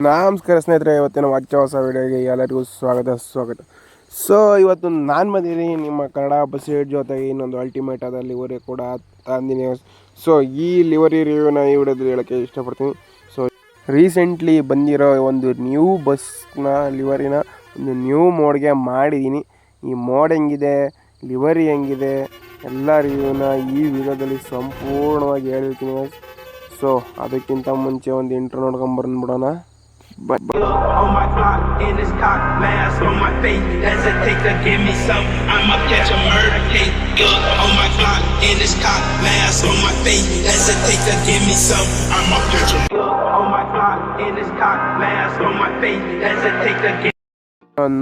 ನಮಸ್ಕಾರ ಸ್ನೇಹಿತರೆ, ಇವತ್ತಿನ ಹೊಸ ವಿಡಿಯೋಗೆ ಎಲ್ಲರಿಗೂ ಸ್ವಾಗತ. ಸೊ ಇವತ್ತು ನಾನು ಬಂದಿದ್ದೀನಿ ನಿಮ್ಮ ಕನ್ನಡ ಬಸ್ ಜೊತೆಗೆ ಇನ್ನೊಂದು ಅಲ್ಟಿಮೇಟ್ ಆದ ಲಿವರಿ ಕೂಡ ತಂದಿನಿ. ಸೊ ಈ ಲಿವರಿ ರಿವ್ಯೂನ ಈ ವಿಡಿಯೋದಲ್ಲಿ ಹೇಳೋಕ್ಕೆ ಇಷ್ಟಪಡ್ತೀನಿ. ಸೊ ರೀಸೆಂಟ್ಲಿ ಬಂದಿರೋ ಒಂದು ನ್ಯೂ ಬಸ್ನ ಲಿವರಿನ ಒಂದು ನ್ಯೂ ಮೋಡ್ಗೆ ಮಾಡಿದ್ದೀನಿ. ಈ ಮೋಡ್ ಹೆಂಗಿದೆ, ಲಿವರಿ ಹೆಂಗಿದೆ, ಎಲ್ಲ ರಿವ್ಯೂನ ಈ ವಿಡಿಯೋದಲ್ಲಿ ಸಂಪೂರ್ಣವಾಗಿ ಹೇಳ್ತೀನಿ. ಸೊ ಅದಕ್ಕಿಂತ ಮುಂಚೆ ಒಂದು intro ನೋಡ್ಕೊಂಬರ್ಬಿಡೋಣ. On my clock, in this cock mask on my face. Hesitate to give me some, I'ma catch a murder case. On my clock, in this cock mask on my face. Hesitate to give me some, I'ma catch a on my clock, in this cock mask on my face. Hesitate to give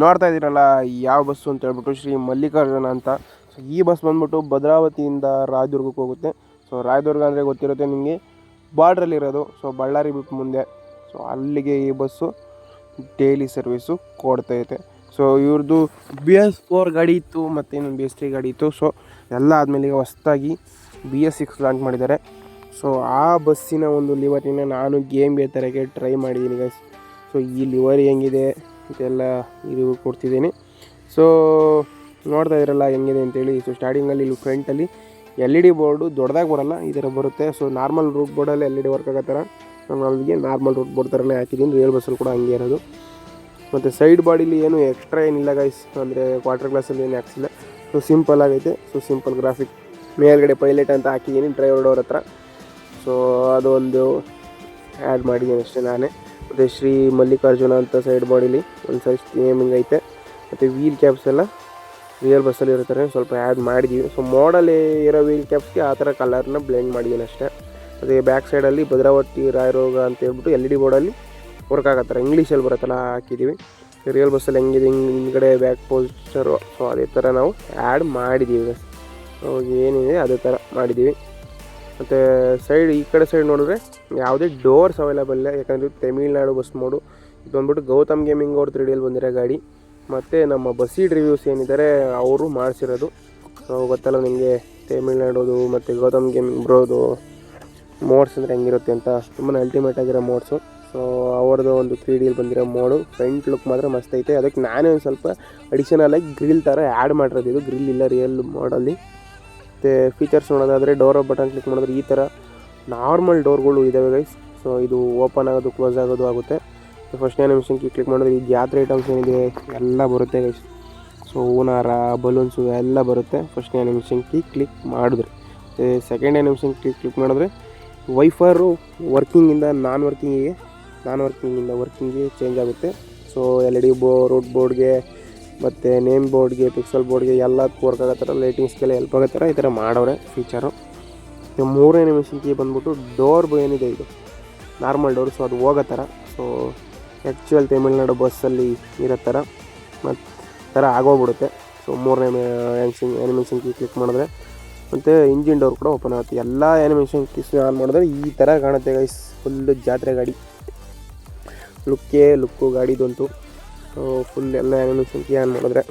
ನೋಡ್ತಾ ಇದ್ದೀರಲ್ಲ ಯಾವ bus ಅಂತ ಹೇಳ್ಬಿಟ್ಟು ಶ್ರೀ ಮಲ್ಲಿಕಾರ್ಜುನ ಅಂತ. So ಈ bus ಬಂದ್ಬಿಟ್ಟು ಭದ್ರಾವತಿಯಿಂದ ರಾಯದುರ್ಗಕ್ಕೆ ಹೋಗುತ್ತೆ. ಸೊ ರಾಯದುರ್ಗ ಅಂದರೆ ಗೊತ್ತಿರುತ್ತೆ ನಿಮಗೆ, ಬಾರ್ಡ್ರಲ್ಲಿರೋದು. ಸೊ ಬಳ್ಳಾರಿ ಬಿಟ್ಟು ಮುಂದೆ. ಸೊ ಅಲ್ಲಿಗೆ ಈ ಬಸ್ಸು ಡೈಲಿ ಸರ್ವಿಸು ಕೊಡ್ತೈತೆ. ಸೊ ಇವ್ರದ್ದು BS4 ಗಾಡಿ ಇತ್ತು, ಮತ್ತು ಇನ್ನೊಂದು BS3 ಗಾಡಿ ಇತ್ತು. ಸೊ ಎಲ್ಲ ಆದಮೇಲೆ ಈಗ ಹೊಸದಾಗಿ BS6 ಲಾಂಚ್ ಮಾಡಿದ್ದಾರೆ. ಸೊ ಆ ಬಸ್ಸಿನ ಒಂದು ಲಿವರಿನ ನಾನು ಗೇಮ್ ಥರಕ್ಕೆ ಟ್ರೈ ಮಾಡಿದ್ದೀನಿ ಗೈಸ್. ಸೊ ಈ ಲಿವರಿ ಹೆಂಗಿದೆ ಇದೆಲ್ಲ ಇದು ಕೊಡ್ತಿದ್ದೀನಿ. ಸೊ ನೋಡ್ತಾ ಇರಲ್ಲ ಹೆಂಗಿದೆ ಅಂತೇಳಿ. ಸೊ ಸ್ಟಾರ್ಟಿಂಗಲ್ಲಿ ಇಲ್ಲಿ ಫ್ರಂಟಲ್ಲಿ LED ಬೋರ್ಡು ದೊಡ್ಡದಾಗಿ ಬರೋಲ್ಲ, ಈ ಥರ ಬರುತ್ತೆ. ಸೊ ನಾರ್ಮಲ್ ರೂಟ್ ಬೋರ್ಡಲ್ಲಿ LED ವರ್ಕ್ ಆಗೋ ಥರ ನಾನು ಅಲ್ಲಿಗೆ ನಾರ್ಮಲ್ ರೂಟ್ ಬೋರ್ಡ್ ಥರನೇ ಹಾಕಿದ್ದೀನಿ. ರಿಯಲ್ ಬಸ್ಸಲ್ಲಿ ಕೂಡ ಹಂಗೆ ಇರೋದು. ಮತ್ತು ಸೈಡ್ ಬಾಡಿಲಿ ಏನು ಎಕ್ಸ್ಟ್ರಾ ಏನಿಲ್ಲ ಗೈಸ್, ಅಂದರೆ ಕ್ವಾರ್ಟರ್ ಗ್ಲಾಸಲ್ಲಿ ಏನು ಹಾಕ್ಸಿಲ್ಲ. ಸೊ ಸಿಂಪಲ್ ಆಗೈತೆ. ಸೊ ಸಿಂಪಲ್ ಗ್ರಾಫಿಕ್ ಮೇಲ್ಗಡೆ ಪೈಲಟ್ ಅಂತ ಹಾಕಿದ್ದೀನಿ ಡ್ರೈವರ್ ಡೋರ್ ಹತ್ರ. ಸೊ ಅದೊಂದು ಆ್ಯಡ್ ಮಾಡಿದ್ದೀನಿ ಅಷ್ಟೇ ನಾನೇ. ಮತ್ತು ಶ್ರೀ ಮಲ್ಲಿಕಾರ್ಜುನ ಅಂತ ಸೈಡ್ ಬಾಡಿಲಿ ಒಂದು ಸೈಜ್ ನೇಮಿಂಗ್ ಐತೆ. ಮತ್ತು ವೀಲ್ ಕ್ಯಾಪ್ಸ್ ಎಲ್ಲ ರಿಯಲ್ ಬಸ್ಸಲ್ಲಿ ಇರ್ತಾರೆ, ಸ್ವಲ್ಪ ಆ್ಯಡ್ ಮಾಡಿದ್ದೀವಿ. ಸೊ ಮಾಡಲ್ಲಿ ಇರೋ ವೀಲ್ ಕ್ಯಾಪ್ಸ್ಗೆ ಆ ಥರ ಕಲರ್ನ ಬ್ಲೆಂಡ್ ಮಾಡಿದ್ದೀನಿ ಅಷ್ಟೇ. ಅದೇ ಬ್ಯಾಕ್ ಸೈಡಲ್ಲಿ ಭದ್ರಾವತಿ ರಾಯರೋಗ ಅಂತ ಹೇಳ್ಬಿಟ್ಟು LED ಬೋರ್ಡಲ್ಲಿ ವರ್ಕ್ ಆಗತ್ತಾರೆ, ಇಂಗ್ಲೀಷಲ್ಲಿ ಬರುತ್ತಲ್ಲ ಹಾಕಿದ್ದೀವಿ. ರಿಯಲ್ ಬಸ್ಸಲ್ಲಿ ಹೆಂಗಿದೆ ಹಿಂದ್ಗಡೆ ಬ್ಯಾಕ್ ಪೋಸ್ಟರು, ಸೊ ಅದೇ ಥರ ನಾವು ಆ್ಯಡ್ ಮಾಡಿದ್ದೀವಿ. ಸೊ ಏನಿದೆ ಅದೇ ಥರ ಮಾಡಿದ್ದೀವಿ. ಮತ್ತು ಸೈಡ್ ಈ ಕಡೆ ಸೈಡ್ ನೋಡಿದ್ರೆ ಯಾವುದೇ ಡೋರ್ಸ್ ಅವೈಲೇಬಲ್ ಇಲ್ಲ, ಯಾಕಂದರೆ ತಮಿಳ್ನಾಡು ಬಸ್ ಮೋಡು. ಇದು ಬಂದ್ಬಿಟ್ಟು ಗೌತಮ್ ಗೇಮಿಂಗ್ ಅವ್ರ 3Dಯಲ್ಲಿ ಬಂದಿರೋ ಗಾಡಿ. ಮತ್ತು ನಮ್ಮ ಬಸ್ಸೀಡ್ ರಿವ್ಯೂಸ್ ಏನಿದ್ದಾರೆ ಅವರು ಮಾಡಿಸಿರೋದು. ಸೊ ಗೊತ್ತಲ್ಲ ನಿಮಗೆ ತಮಿಳ್ನಾಡೋದು ಮತ್ತು ಗೌತಮ್ ಗೇಮಿಂಗ್ ಬ್ರೋದು ಮೋಡ್ಸ್ ಅಂದರೆ ಹೆಂಗಿರುತ್ತೆ ಅಂತ, ತುಂಬಾ ಅಲ್ಟಿಮೇಟ್ ಆಗಿರೋ ಮೋಡ್ಸು. ಸೊ ಅವ್ರದ್ದು ಒಂದು 3Dಯಲ್ಲಿ ಬಂದಿರೋ ಮೋಡು. ಫ್ರಂಟ್ ಲುಕ್ ಮಾತ್ರ ಮಸ್ತ್ ಐತೆ. ಅದಕ್ಕೆ ನಾನೇ ಒಂದು ಸ್ವಲ್ಪ ಅಡಿಷನಲಾಗಿ ಗ್ರಿಲ್ ಥರ ಆ್ಯಡ್ ಮಾಡಿರೋದು. ಇದು ಗ್ರಿಲ್ ಇಲ್ಲ ರಿಯಲ್ ಮಾಡಲ್ಲಿ. ಮತ್ತು ಫೀಚರ್ಸ್ ನೋಡೋದಾದರೆ ಡೋರ್ ಬಟನ್ ಕ್ಲಿಕ್ ಮಾಡಿದ್ರೆ ಈ ಥರ ನಾರ್ಮಲ್ ಡೋರ್ಗಳು ಇದ್ದಾವೆ ಗೈಸ್. ಸೊ ಇದು ಓಪನ್ ಆಗೋದು ಕ್ಲೋಸ್ ಆಗೋದು ಆಗುತ್ತೆ. ಫಸ್ಟ್ನೇ ನಿಮಿಷನ್ ಕ್ಲಿಕ್ ಮಾಡಿದ್ರೆ ಈ ಜಾತ್ರೆ ಐಟಮ್ಸ್ ಏನಿದೆ ಎಲ್ಲ ಬರುತ್ತೆ ಗೈಸ್. ಸೊ ಹೂನಾರ, ಬಲೂನ್ಸು ಎಲ್ಲ ಬರುತ್ತೆ ಫಸ್ಟ್ನೇ ನಿಮಿಷನ್ ಕ್ಲಿಕ್ ಮಾಡಿದ್ರೆ. ಮತ್ತು ಸೆಕೆಂಡ್ನೇ ನಿಮಿಷನ್ ಕ್ಲಿಕ್ ಮಾಡಿದ್ರೆ ವೈಫರು ವರ್ಕಿಂಗಿಂದ ನಾನ್ ವರ್ಕಿಂಗಿಂದ ವರ್ಕಿಂಗ್ಗೆ ಚೇಂಜ್ ಆಗುತ್ತೆ. ಸೊ LED ರೂಟ್ ಬೋರ್ಡ್ಗೆ ಮತ್ತು ನೇಮ್ ಬೋರ್ಡ್ಗೆ, ಪಿಕ್ಸಲ್ ಬೋರ್ಡ್ಗೆ ಎಲ್ಲದಕ್ಕೂ ವರ್ಕ್ ಆಗೋ ಥರ, ಲೈಟಿಂಗ್ಸ್ಗೆಲ್ಲ ಹೆಲ್ಪ್ ಆಗೋ ಥರ ಈ ಥರ ಮಾಡವ್ರೆ ಫೀಚರು. ಮೂರನೇ ನಿಮಿಷಕ್ಕೆ ಬಂದ್ಬಿಟ್ಟು ಡೋರ್ ಏನಿದೆ ಇದು ನಾರ್ಮಲ್ ಡೋರ್, ಸೊ ಅದು ಹೋಗೋ ಥರ. ಸೊ ಆ್ಯಕ್ಚುಯಲ್ ತಮಿಳ್ನಾಡು ಬಸ್ಸಲ್ಲಿ ಇರೋ ಥರ ಮತ್ತು ಥರ ಆಗೋಗ್ಬಿಡುತ್ತೆ. ಸೊ ಮೂರನೇ ಆ್ಯನಿಮೇಷನ್ ಕ್ಲಿಕ್ ಮಾಡಿದ್ರೆ ಮತ್ತು ಇಂಜಿನ್ ಡೋರ್ ಕೂಡ ಓಪನ್ ಆಗುತ್ತೆ. ಎಲ್ಲ ಆ್ಯನಿಮೇಷನ್ ಕೀಸ್ ಆನ್ ಮಾಡಿದ್ರೆ ಈ ಥರ ಕಾಣುತ್ತೆ ಗೈಸ್. ಫುಲ್ಲು ಜಾತ್ರೆ ಗಾಡಿ ಲುಕ್ಕು ಗಾಡಿದಂತೂ. ಫುಲ್ ಎಲ್ಲ ಆ್ಯನಿಮೇಷನ್ ಕೀ ಆನ್ ಮಾಡಿದ್ರೆ.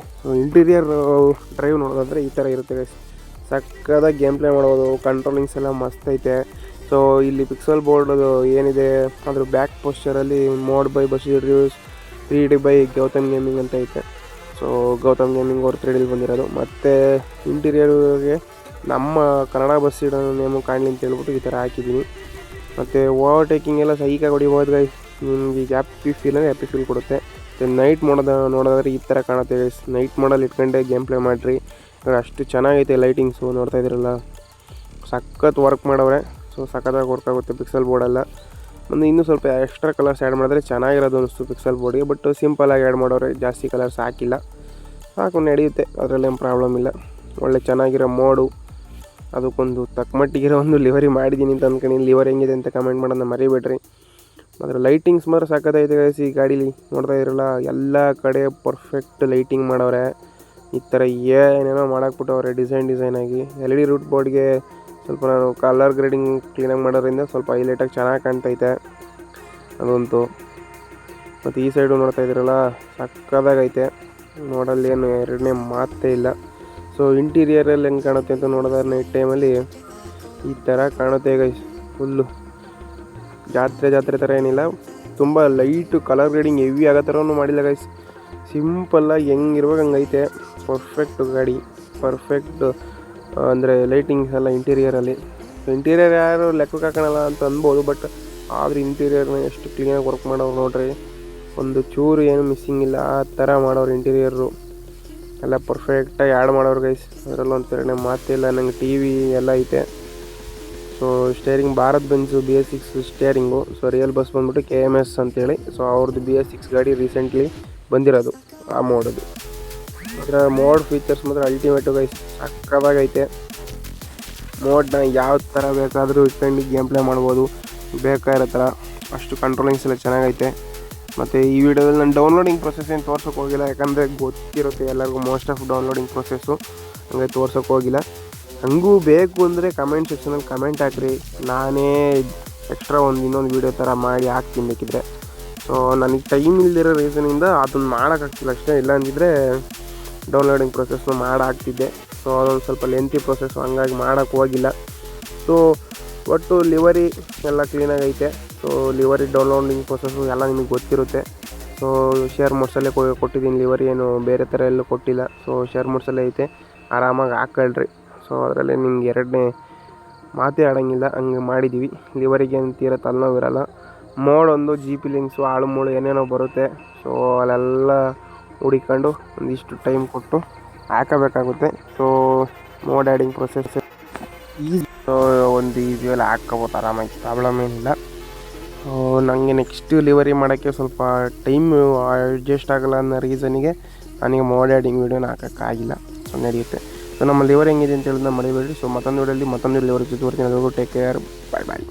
ಇಂಟೀರಿಯರ್ ಡ್ರೈವ್ ನೋಡೋದಾದರೆ ಈ ಥರ ಇರುತ್ತೆ ಗೈಸ್. ಸಕ್ಕದಾಗಿ ಗೇಮ್ ಪ್ಲೇ ಮಾಡ್ಬೋದು. ಕಂಟ್ರೋಲಿಂಗ್ಸ್ ಎಲ್ಲ ಮಸ್ತ್ ಐತೆ. ಸೊ ಇಲ್ಲಿ ಪಿಕ್ಸಲ್ ಬೋರ್ಡ್ ಏನಿದೆ ಅದ್ರ ಬ್ಯಾಕ್ ಪೋಸ್ಚರಲ್ಲಿ mod by bus reviews 3D by Gautam gaming ಅಂತ ಐತೆ. ಸೊ ಗೌತಮ್ ಗೇಮಿಂಗ್ ಅವ್ರು 3Dಯಲ್ಲಿ ಬಂದಿರೋದು. ಮತ್ತು ಇಂಟೀರಿಯರ್ಗೆ ನಮ್ಮ ಕನ್ನಡ ಬಸ್ ಇಡೋ ನೇಮು ಕಾಣಲಿ ಅಂತ ಹೇಳ್ಬಿಟ್ಟು ಈ ಥರ ಹಾಕಿದ್ದೀನಿ. ಮತ್ತು ಓವರ್ಟೇಕಿಂಗ್ ಎಲ್ಲ ಸೈಕಾಗಿ ಹೊಡಿಬೋದು ಗೈಸ್. ನಿಮಗೆ ಈಗ ಹ್ಯಾಪಿ ಫೀಲ್ ಕೊಡುತ್ತೆ. ಮತ್ತು ನೈಟ್ ನೋಡೋದಾದ್ರೆ ಈ ಥರ ಕಾಣುತ್ತೆ ಗೈಸ್. ನೈಟ್ ಮೋಡಲ್ಲಿ ಇಟ್ಕೊಂಡೆ ಗೇಮ್ ಪ್ಲೇ ಮಾಡಿರಿ, ಅಷ್ಟು ಚೆನ್ನಾಗೈತೆ ಲೈಟಿಂಗ್ಸು. ನೋಡ್ತಾ ಇದ್ದೀರಲ್ಲ ಸಖತ್ ವರ್ಕ್ ಮಾಡವ್ರೆ. ಸೊ ಸಖತ್ತಾಗಿ ವರ್ಕ್ ಆಗುತ್ತೆ ಪಿಕ್ಸಲ್ ಬೋರ್ಡೆಲ್ಲ. ಮತ್ತು ಇನ್ನೂ ಸ್ವಲ್ಪ ಎಕ್ಸ್ಟ್ರಾ ಕಲರ್ಸ್ ಆ್ಯಡ್ ಮಾಡಿದ್ರೆ ಚೆನ್ನಾಗಿರೋದು ಅನ್ನಿಸ್ತು ಪಿಕ್ಸಲ್ ಬೋರ್ಡ್ಗೆ. ಬಟ್ ಸಿಂಪಲಾಗಿ ಆ್ಯಡ್ ಮಾಡೋರೆ, ಜಾಸ್ತಿ ಕಲರ್ಸ್ ಹಾಕಿಲ್ಲ. ಸಾಕು ನಡೆಯುತ್ತೆ, ಅದರಲ್ಲೇನು ಪ್ರಾಬ್ಲಮ್ ಇಲ್ಲ. ಒಳ್ಳೆ ಚೆನ್ನಾಗಿರೋ ಮೋಡು. ಅದಕ್ಕೊಂದು ತಕ್ಕಮಟ್ಟಿಗಿರೋ ಒಂದು ಲಿವರಿ ಮಾಡಿದ್ದೀನಿ ಅಂತ ಅಂದ್ಕೊಂಡು ಲಿವರ್ ಹೆಂಗಿದೆ ಅಂತ ಕಮೆಂಟ್ ಮಾಡೋದನ್ನ ಮರಿಬೇಡ್ರಿ. ಅದರ ಲೈಟಿಂಗ್ಸ್ ಮಾತ್ರ ಸಖತ್ತೈತೆ ಗೈಸ್. ಈ ಗಾಡೀಲಿ ನೋಡ್ತಾ ಇರಲ್ಲ ಎಲ್ಲ ಕಡೆ ಪರ್ಫೆಕ್ಟ್ ಲೈಟಿಂಗ್ ಮಾಡವ್ರೆ. ಈ ಥರ ಏನೇನೋ ಮಾಡಾಕ್ಬಿಟ್ಟವ್ರೆ ಡಿಸೈನಾಗಿ. LED ರೂಟ್ ಬೋರ್ಡ್ಗೆ ಸ್ವಲ್ಪ ನಾನು ಕಲರ್ ಗ್ರೇಡಿಂಗ್ ಕ್ಲೀನಾಗಿ ಮಾಡೋದ್ರಿಂದ ಸ್ವಲ್ಪ ಹೈಲೈಟಾಗಿ ಚೆನ್ನಾಗಿ ಕಾಣ್ತೈತೆ ಅದಂತೂ. ಮತ್ತು ಈ ಸೈಡು ನೋಡ್ತಾ ಇದ್ದೀರಲ್ಲ ಸಕ್ಕದಾಗೈತೆ. ನೋಡಲ್ಲಿ ಏನು ಎರಡನೇ ಮಾತೇ ಇಲ್ಲ. ಸೊ ಇಂಟೀರಿಯರಲ್ಲಿ ಹೆಂಗೆ ಕಾಣುತ್ತೆ ಅಂತ ನೋಡೋದಾದ್ರೆ ನೈಟ್ ಟೈಮಲ್ಲಿ ಈ ಥರ ಕಾಣುತ್ತೆ ಗೈಸ್. ಫುಲ್ಲು ಜಾತ್ರೆ ಥರ ಏನಿಲ್ಲ, ತುಂಬ ಲೈಟು ಕಲರ್ ಗ್ರೇಡಿಂಗ್ ಹೆವಿ ಆಗೋ ಥರನೂ ಮಾಡಿಲ್ಲ ಗೈಸ್. ಸಿಂಪಲ್ಲಾಗಿ ಹೆಂಗಿರ್ಬೇಕು ಹಂಗೈತೆ. ಪರ್ಫೆಕ್ಟ್ ಗಾಡಿ, ಪರ್ಫೆಕ್ಟ್ ಅಂದರೆ ಲೈಟಿಂಗ್ಸ್ ಎಲ್ಲ ಇಂಟೀರಿಯರ್ ಯಾರು ಲೆಕ್ಕಕ್ಕೆ ಹಾಕೋಣಲ್ಲ ಅಂತ ಅನ್ಬೋದು. ಬಟ್ ಆದರೆ ಇಂಟೀರಿಯರ್ನ ಎಷ್ಟು ಕ್ಲೀನಾಗಿ ವರ್ಕ್ ಮಾಡೋರು ನೋಡ್ರಿ. ಒಂದು ಚೂರು ಏನು ಮಿಸ್ಸಿಂಗ್ ಇಲ್ಲ, ಆ ಥರ ಮಾಡೋರು ಇಂಟೀರಿಯರು ಎಲ್ಲ ಪರ್ಫೆಕ್ಟಾಗಿ ಆ್ಯಡ್ ಮಾಡೋರು ಗೈಸ್. ಅದರಲ್ಲೂ ಒಂಥರನೇ ಮಾತಿಲ್ಲ. ನಂಗೆ ಟಿ ವಿ ಎಲ್ಲ ಐತೆ. So steering Bharat Benz BS6 steering. So real bus ಬಂದ್ಬಿಟ್ಟು KMS ಅಂತೇಳಿ. ಸೊ ಅವ್ರದ್ದು BS6 ಗಾಡಿ ರೀಸೆಂಟ್ಲಿ ಬಂದಿರೋದು ಆ ಮೋಡದು. ಅದರ ಮೋಡ್ ಫೀಚರ್ಸ್ ಮಾತ್ರ ಅಲ್ಟಿಮೇಟು ಗೈಸ್, ಸಕ್ಕದಾಗೈತೆ. ಮೋಡ್ನ ಯಾವ ಥರ ಬೇಕಾದರೂ ಇಟ್ಕೊಂಡು ಗೇಮ್ ಪ್ಲೇ ಮಾಡ್ಬೋದು, ಬೇಕಾಗಿರೋ ಥರ. ಅಷ್ಟು ಕಂಟ್ರೋಲಿಂಗ್ಸ್ ಎಲ್ಲ ಚೆನ್ನಾಗೈತೆ. ಮತ್ತು ಈ ವಿಡಿಯೋದಲ್ಲಿ ನಾನು ಡೌನ್ಲೋಡಿಂಗ್ ಪ್ರೊಸೆಸ್ ಏನು ತೋರ್ಸೋಕೆ ಹೋಗಿಲ್ಲ, ಯಾಕಂದರೆ ಗೊತ್ತಿರುತ್ತೆ ಎಲ್ಲರಿಗೂ ಮೋಸ್ಟ್ ಆಫ್ ಡೌನ್ಲೋಡಿಂಗ್ ಪ್ರೊಸೆಸ್ಸು. ಹಂಗೆ ತೋರ್ಸೋಕೆ ಹೋಗಿಲ್ಲ. ಹಂಗೂ ಬೇಕು ಅಂದರೆ ಕಮೆಂಟ್ ಸೆಕ್ಷನಲ್ಲಿ ಕಮೆಂಟ್ ಹಾಕ್ರಿ, ನಾನೇ ಎಕ್ಸ್ಟ್ರಾ ಇನ್ನೊಂದು ವೀಡಿಯೋ ಥರ ಮಾಡಿ ಹಾಕ್ತೀನಿ ಬೇಕಿದ್ರೆ. ಸೊ ನನಗೆ ಟೈಮ್ ಇಲ್ದಿರೋ ರೀಸನಿಂದ ಅದನ್ನು ಮಾಡೋಕ್ಕಾಗ್ತಿಲ್ಲ ಅಷ್ಟೇ. ಇಲ್ಲ ಅಂದಿದ್ರೆ ಡೌನ್ಲೋಡಿಂಗ್ ಪ್ರೊಸೆಸ್ನು ಮಾಡಾಕ್ತಿದ್ದೆ. ಸೊ ಅದೊಂದು ಸ್ವಲ್ಪ ಲೆಂತಿ ಪ್ರೊಸೆಸ್ಸು, ಹಂಗಾಗಿ ಮಾಡೋಕ್ಕೆ ಹೋಗಿಲ್ಲ. ಸೊ ಒಟ್ಟು ಲಿವರಿ ಎಲ್ಲ ಕ್ಲೀನಾಗೈತೆ. ಸೊ ಲಿವರಿ ಡೌನ್ಲೋಡಿಂಗ್ ಪ್ರೊಸೆಸ್ಸು ಎಲ್ಲ ನಿಮಗೆ ಗೊತ್ತಿರುತ್ತೆ. ಸೊ ಶೇರ್ ಮೋಡ್ಸಲ್ಲೇ ಕೊಟ್ಟಿದ್ದೀನಿ ಲಿವರಿ, ಏನು ಬೇರೆ ಥರ ಎಲ್ಲೂ ಕೊಟ್ಟಿಲ್ಲ. ಸೊ ಶೇರ್ ಮೋಡ್ಸಲ್ಲೇ ಐತೆ, ಆರಾಮಾಗಿ ಹಾಕೊಳ್ರಿ. ಸೊ ಅದರಲ್ಲಿ ನಿಮ್ಗೆ ಎರಡನೇ ಮಾತೇ ಆಡೋಂಗಿಲ್ಲ, ಹಂಗೆ ಮಾಡಿದ್ದೀವಿ. ಲಿವರಿಗೆ ಏನು ತೀರ ತಲೆನೋವಿರಲ್ಲ. ಮೋಡ್ ಒಂದು GP ಲಿಂಕ್ಸು ಆಳು ಮೂಳು ಏನೇನೋ ಬರುತ್ತೆ. ಸೊ ಅಲ್ಲೆಲ್ಲ ಹುಡಿಕೊಂಡು ಒಂದಿಷ್ಟು ಟೈಮ್ ಕೊಟ್ಟು ಹಾಕಬೇಕಾಗುತ್ತೆ. ಸೊ ಮೋಡ್ ಆ್ಯಡಿಂಗ್ ಪ್ರೊಸೆಸ್ ಒಂದು ಈಸಿಯಲ್ಲಿ ಹಾಕ್ಕೋಬೋದು ಆರಾಮಾಗಿ, ಪ್ರಾಬ್ಲಮ್ ಏನಿಲ್ಲ. ನನಗೆ ನೆಕ್ಸ್ಟ್ ಲಿವರಿ ಮಾಡೋಕ್ಕೆ ಸ್ವಲ್ಪ ಟೈಮ್ ಅಡ್ಜಸ್ಟ್ ಆಗಲ್ಲ ಅನ್ನೋ ರೀಸನಿಗೆ ನನಗೆ ಮೋಡ್ ಆ್ಯಡಿಂಗ್ ವೀಡಿಯೋನ ಹಾಕೋಕ್ಕಾಗಿಲ್ಲ. ಸೊ ನಡೆಯುತ್ತೆ. ಸೊ ನಮ್ಮ ಲಿವರ್ ಹೆಂಗಿದೆ ಅಂತ ಹೇಳಿದ್ರೆ ಮರಿಬೇಡಿ. ಸೊ ಮತ್ತೊಂದು ವಿಡಿಯೋದಲ್ಲಿ ಮತ್ತೊಂದು ಲಿವರ್ ಜೊತೆ ಬರ್ತೀನಿ. ಅದರಲ್ಲೂ ಟೇಕ್ ಕೇರ್, ಬಾಯ್.